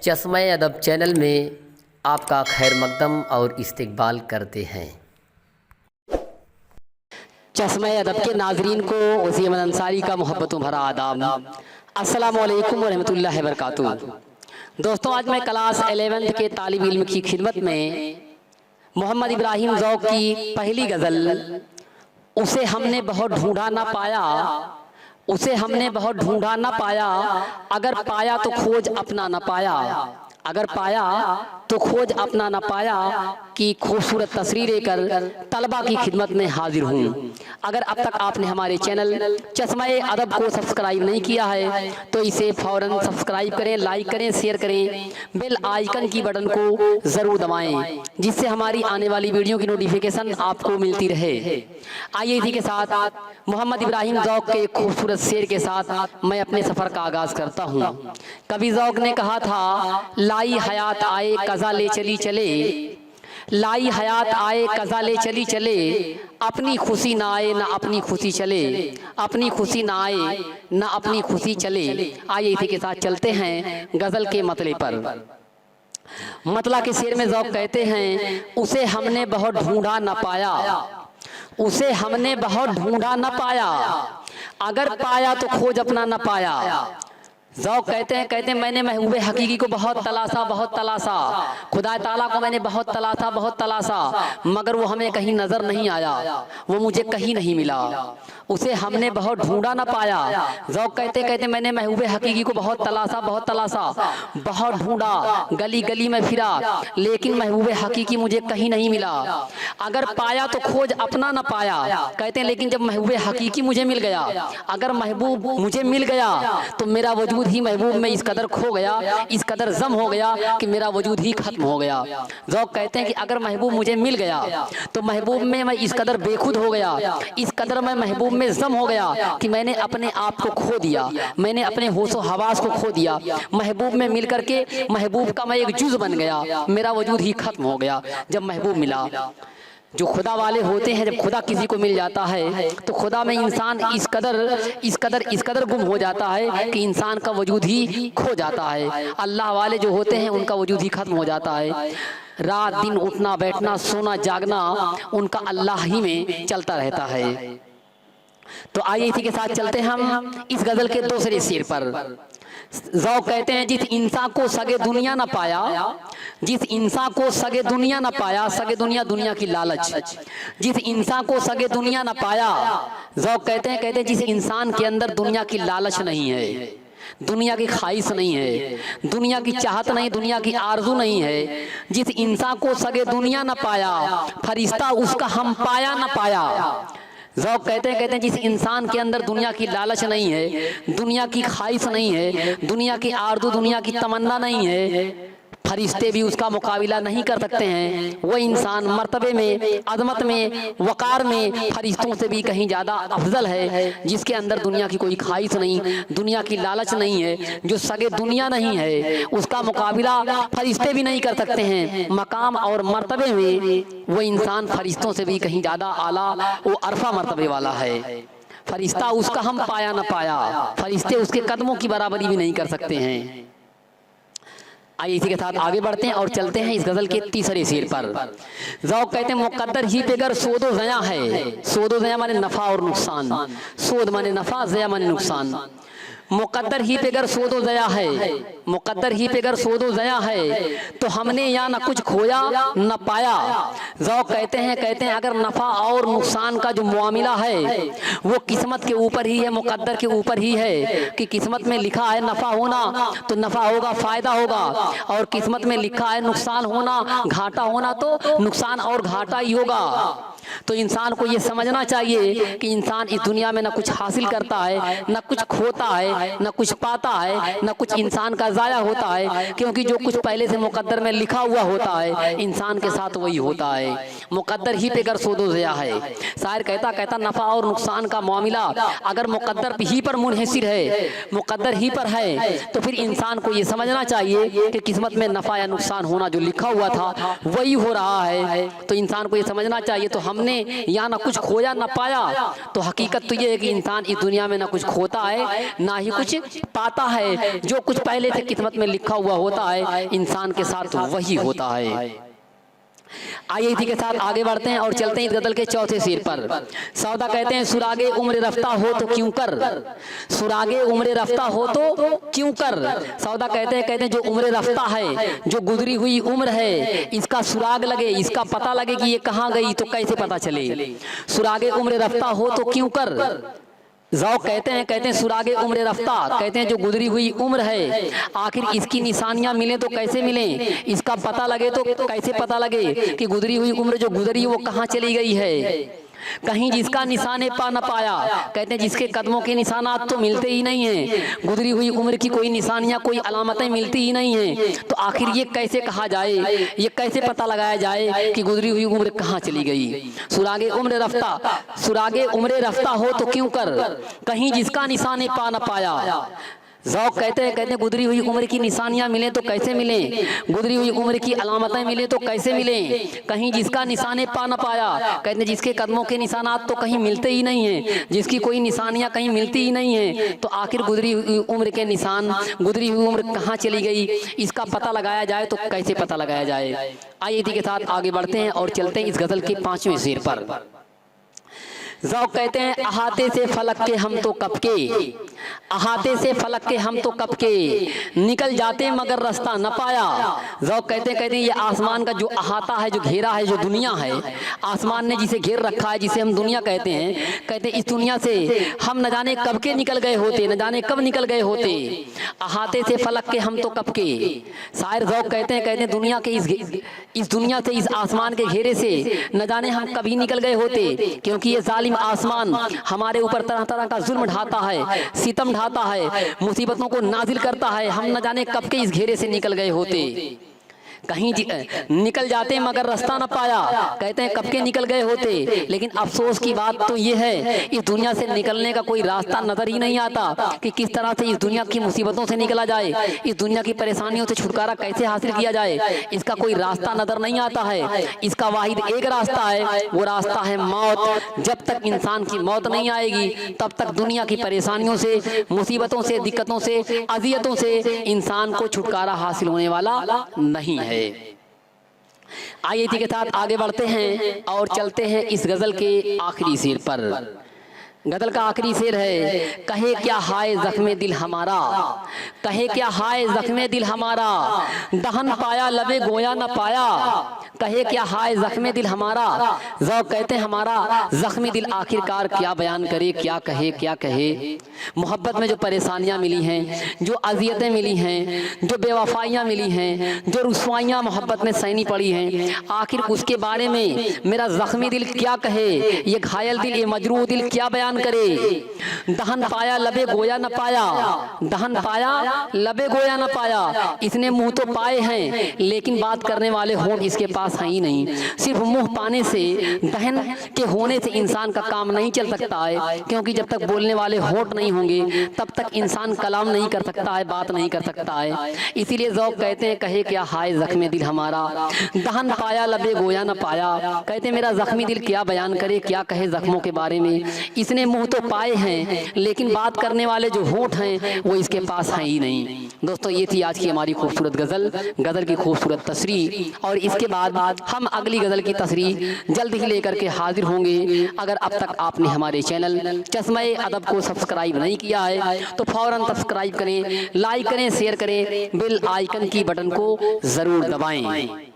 चश्मा अदब चैनल में आपका खैर मकदम और इस्तकबाल करते हैं। चश्मा अदब के नाजरीन को वसीम अहमद अंसारी का मोहब्बतों भरा आदाब। अस्सलामु अलैकुम वरहमतुल्लाहि वबरकातुहू। दोस्तों, आज मैं क्लास 11th के तालिब इल्म की खिदमत में मोहम्मद इब्राहिम ज़ौक़ की पहली गज़ल उसे हमने बहुत ढूंढा ना पाया, उसे हमने बहुत ढूंढा ना पाया, अगर पाया तो खोज अपना ना पाया, अगर पाया तो खोज अपना ना पाया कि खूबसूरत तस्वीर लेकर तलबा की खिदमत में हाजिर हूँ। अगर अब तक आपने हमारे चैनल चश्मा अदब को सब्सक्राइब नहीं किया है तो इसे फ़ौरन सब्सक्राइब करें, लाइक करें, शेयर करें, बेल आइकन की बटन को ज़रूर दबाएं जिससे हमारी आने वाली वीडियो की नोटिफिकेशन आपको मिलती रहे। आइए इसी के साथ मोहम्मद इब्राहिम ज़ौक़ के खूबसूरत शेर के साथ मैं अपने सफ़र का आगाज़ करता हूँ। कवि ज़ौक़ ने कहा था, लाई हयात आए कज़ा ले चली चले, लाई हयात आए कज़ा ले चली चले, अपनी खुशी ना आए ना अपनी खुशी चले, अपनी खुशी ना आए ना अपनी खुशी चले। आइए इसी के साथ चलते हैं गज़ल के मतले पर। मतला के शेर में ज़ौक़ कहते हैं, उसे हमने बहुत ढूंढा ना पाया, उसे हमने बहुत ढूंढा ना पाया, अगर पाया तो खोज अपना ना पाया। ज़ौक़ कहते हैं मैंने महबूब हकीकी को बहुत तलाशा, बहुत तलाशा, खुदा ताला को मैंने बहुत तलाशा, बहुत तलाशा, मगर वो हमें कहीं नज़र नहीं आया, वो मुझे कहीं नहीं मिला, उसे हमने बहुत ढूंढा ना पाया। ज़ौक़ कहते मैंने महबूब हकीकी को बहुत तलाशा, बहुत तलाशा, बहुत ढूंढा, गली गली में फिरा, लेकिन महबूब हकीकी मुझे कहीं नहीं मिला, अगर पाया तो खोज अपना ना पाया। कहते हैं लेकिन जब महबूब हकीकी मुझे मिल गया, अगर महबूब मुझे मिल गया तो मेरा वजूद ही महबूब में इस कदर खो गया, इस कदर जम हो गया कि मेरा वजूद ही खत्म हो गया। ज़ौक़ कहते हैं कि अगर महबूब मुझे मिल गया तो महबूब में मैं इस कदर बेखुद हो गया, इस कदर मैं महबूब में जम हो गया कि मैंने अपने आप को खो दिया, मैंने अपने होशो हवास को खो दिया। महबूब में मिल करके महबूब का मैं एक जुज़ बन गया, मेरा वजूद ही खत्म हो गया जब महबूब मिला। जो खुदा वाले होते हैं, जब खुदा किसी को मिल जाता है तो खुदा में इंसान इस कदर गुम हो जाता है कि इंसान का वजूद ही खो जाता है। अल्लाह वाले जो होते हैं उनका वजूद ही खत्म हो जाता है। रात दिन उठना बैठना सोना जागना उनका अल्लाह ही में चलता रहता है। तो आइए इसी के साथ चलते हम इस गज़ल के दूसरे शेर पर। ज़ौक़ कहते हैं, जिस इंसान को सगे दुनिया ना पाया, जिस इंसान को सगे दुनिया ना पाया, सगे दुनिया दुनिया की लालच, जिस इंसान को सगे दुनिया ना पाया। ज़ौक़ कहते हैं जिस इंसान के अंदर दुनिया की लालच नहीं है, दुनिया की ख्वाहिश नहीं है, दुनिया की चाहत नहीं, दुनिया की आरजू नहीं है, जिस इंसान को सगे दुनिया ना पाया, फरिश्ता उसका हम पाया ना पाया। ज़ौक़ कहते हैं जिस इंसान के अंदर दुनिया की लालच नहीं है, दुनिया की ख्वाहिश नहीं है, दुनिया की आरज़ू, दुनिया की तमन्ना नहीं है, फरिश्ते भी उसका मुकाबला नहीं कर सकते हैं। वो इंसान मर्तबे में, अज़मत में, वक़ार में फरिश्तों से भी कहीं ज़्यादा अफजल है, जिसके अंदर दुनिया की कोई ख्वाहिश नहीं, दुनिया की लालच नहीं है, जो सगे दुनिया नहीं है, उसका मुकाबला फरिश्ते भी नहीं कर सकते हैं। मकाम और मर्तबे में वो इंसान फरिश्तों से भी कहीं ज़्यादा आला, वो अरफा मर्तबे वाला है। फरिश्ता उसका हम पाया ना पाया, फरिश्ते उसके कदमों की बराबरी भी नहीं कर सकते हैं। आइए इसी के साथ आगे बढ़ते हैं और चलते हैं इस गज़ल के तीसरे शेर पर। ज़ौक़ कहते हैं, मुक़द्दर ही पे गर सोदो ज़या है, सोदो ज़या माने नफ़ा और नुकसान, सोद माने नफ़ा, ज़या माने नुकसान। मुक़द्दर ही पे गर सोदो ज़या है, मुक़द्दर ही पे गर सोदो ज़या है, तो हमने यहाँ न कुछ खोया न पाया। ज़ौक़ कहते हैं अगर नफ़ा और नुकसान का जो मामला है वो किस्मत के ऊपर ही है, मुक़द्दर के ऊपर ही है कि किस्मत में लिखा है नफ़ा होना तो नफ़ा होगा, फ़ायदा होगा, और किस्मत में लिखा है नुकसान होना, घाटा होना तो नुकसान और घाटा ही होगा। तो इंसान को ये समझना चाहिए कि इंसान इस दुनिया में न कुछ हासिल करता है, न कुछ खोता है, न कुछ पाता है, न कुछ इंसान का ज़ाया होता है, क्योंकि जो कुछ पहले से मुक़द्दर में लिखा हुआ होता है इंसान के साथ वही होता है। मुक़द्दर ही पे गर सोदो ज़या है। शायर कहता नफ़ा और नुकसान का मामला अगर मुक़द्दर ही पर मुनहसिर है, मुक़द्दर ही पर है, तो फिर इंसान को ये समझना चाहिए कि किस्मत में नफ़ा या नुकसान होना जो लिखा हुआ था वही हो रहा है। तो इंसान को ये समझना चाहिए। तो हम हमने यहाँ ना कुछ खोया ना पाया। तो हकीकत तो ये है कि इंसान इस दुनिया में ना कुछ खोता है ना ही कुछ पाता है। जो कुछ पहले से किस्मत में लिखा हुआ होता है इंसान के साथ वही होता है। आइए इसी के साथ आगे बढ़ते हैं और चलते हैं इस गजल के चौथे शेर पर। सौदा कहते हैं सुरागे उम्र रफ्ता हो तो क्यों कर, सुरागे उम्र रफ्ता हो तो क्यों कर। सौदा कहते हैं जो उम्र रफ्ता है, जो गुजरी हुई उम्र है, इसका सुराग लगे, इसका पता लगे कि ये कहाँ गई तो कैसे पता चले। सुरागे उम्र रफ्ता हो तो क्यों कर। ज़ौक़ कहते हैं सुरागे उम्र रफ्ता, कहते हैं जो गुजरी हुई उम्र है आखिर इसकी निशानियां मिले तो कैसे मिले, इसका पता लगे तो कैसे पता लगे कि गुजरी हुई उम्र जो गुजरी वो कहाँ चली गई है। कहीं जिसका निशाने पा न पाया, कहते हैं जिसके कदमों के निशानात तो मिलते ही नहीं हैं, गुजरी हुई उम्र की कोई निशानियां कोई अलामतें मिलती ही नहीं हैं, तो आखिर ये कैसे कहा जाए, ये कैसे पता लगाया जाए कि गुजरी हुई उम्र कहाँ चली गई। सुरागे उम्र रफ्ता, सुरागे उम्र रफ्ता हो तो क्यों कर, कहीं जिसका निशाने पा न पाया। ज़ौक़ कहते हैं गुजरी हुई उम्र की निशानियां मिले तो कैसे मिले, गुजरी हुई उम्र की अलामतें मिले तो कैसे मिले, कहीं जिसका निशाने पा न पाया, कहते हैं जिसके कदमों के निशानात तो कहीं मिलते ही नहीं हैं, जिसकी कोई निशानियां कहीं मिलती ही नहीं हैं, तो आखिर गुजरी हुई उम्र के निशान, गुजरी हुई उम्र कहाँ चली गई, इसका पता लगाया जाए तो कैसे पता लगाया जाए। आइए इसी के साथ आगे बढ़ते हैं और चलते हैं इस गज़ल के 5वें शेर पर। ज़ौक़ कहते हैं अहाते से फलक के हम तो कब के, अहाते से फलक के हम तो कब के, निकल जाते मगर रास्ता न पाया। ज़ौक़ कहते हैं ये आसमान का जो अहाता है, जो घेरा है, जो दुनिया है, आसमान ने जिसे घेर रखा है, जिसे हम दुनिया कहते हैं इस दुनिया से हम न जाने कब के निकल गए होते, न जाने कब निकल गए होते। अहाते से फलक के हम तो कब के, शायर ज़ौक़ कहते हैं दुनिया के इस दुनिया से, इस आसमान के घेरे से न जाने हम कभी निकल गए होते, क्योंकि ये जालिम आसमान हमारे ऊपर तरह तरह का जुल्म ढाता है, सितम ढाता है, मुसीबतों को नाजिल करता है। हम न जाने कब के इस घेरे से निकल गए होते, कहीं निकल जाते मगर रास्ता न पाया, कहते हैं कब के निकल गए होते। लेकिन अफसोस की बात तो ये है इस दुनिया से निकलने का कोई रास्ता नजर ही नहीं आता कि किस तरह से इस दुनिया की मुसीबतों से निकला जाए, इस दुनिया की परेशानियों से छुटकारा कैसे हासिल किया जाए, इसका कोई रास्ता नजर नहीं आता है। इसका वाहिद एक रास्ता है, वो रास्ता है मौत। जब तक इंसान की मौत नहीं आएगी तब तक दुनिया की परेशानियों से, मुसीबतों से, दिक्कतों से, अजियतों से इंसान को छुटकारा हासिल होने वाला नहीं है। आइए इसी के साथ आगे बढ़ते हैं और चलते हैं इस गजल के आखिरी शेर पर। गजल का आखिरी शेर है कहे क्या हाय जख्मे दिल हमारा, कहे क्या हाय जख्मे दिल हमारा, दहन पाया लबे गोया न पाया, कहे क्या हाय जख्मे दिल हमारा। ज़ौक़ कहते हैं हमारा जख्मी दिल आखिरकार क्या बयान करे, क्या कहे क्या कहे। मोहब्बत में जो परेशानियां मिली हैं, जो अजियतें मिली हैं, जो बेवफाइयां मिली हैं, जो रुसवाइयां मोहब्बत में सहनी पड़ी हैं, आखिर उसके बारे में मेरा जख्मी दिल क्या कहे, ये घायल दिल, ये मजरूह दिल क्या बयान करे। दहन पाया लबे गोया न पाया, दहन पाया लबे गोया न पाया, इसने मुंह तो पाए हैं लेकिन बात करने वाले होंठ इसके पास है ही नहीं। सिर्फ मुंह पाने से, दहन के होने से इंसान का काम नहीं चल सकता है, क्योंकि जब तक बोलने वाले होंठ नहीं होंगे तब तक इंसान कलाम नहीं कर सकता है, बात नहीं कर सकता है। इसीलिए ज़ौक़ कहते हैं कहे क्या हाय जख्मे दिल हमारा, दहन पाया लबे गोया न पाया, कहते मेरा जख्मी दिल क्या बयान करे, क्या कहे जख्मों के बारे में। इसने मुंह तो पाए हैं लेकिन बात करने वाले जो होंठ हैं वो इसके पास हैं ही नहीं। दोस्तों ये थी आज की हमारी खूबसूरत गज़ल की खूबसूरत तस्रीह, और इसके बाद हम अगली गज़ल की तस्रीह जल्द ही लेकर के हाजिर होंगे। अगर अब तक आपने हमारे चैनल चश्मे अदब को सब्सक्राइब नहीं किया है तो फौरन सब्सक्राइब करें, लाइक करें, शेयर करें, बेल आइकन की बटन को ज़रूर दबाएं।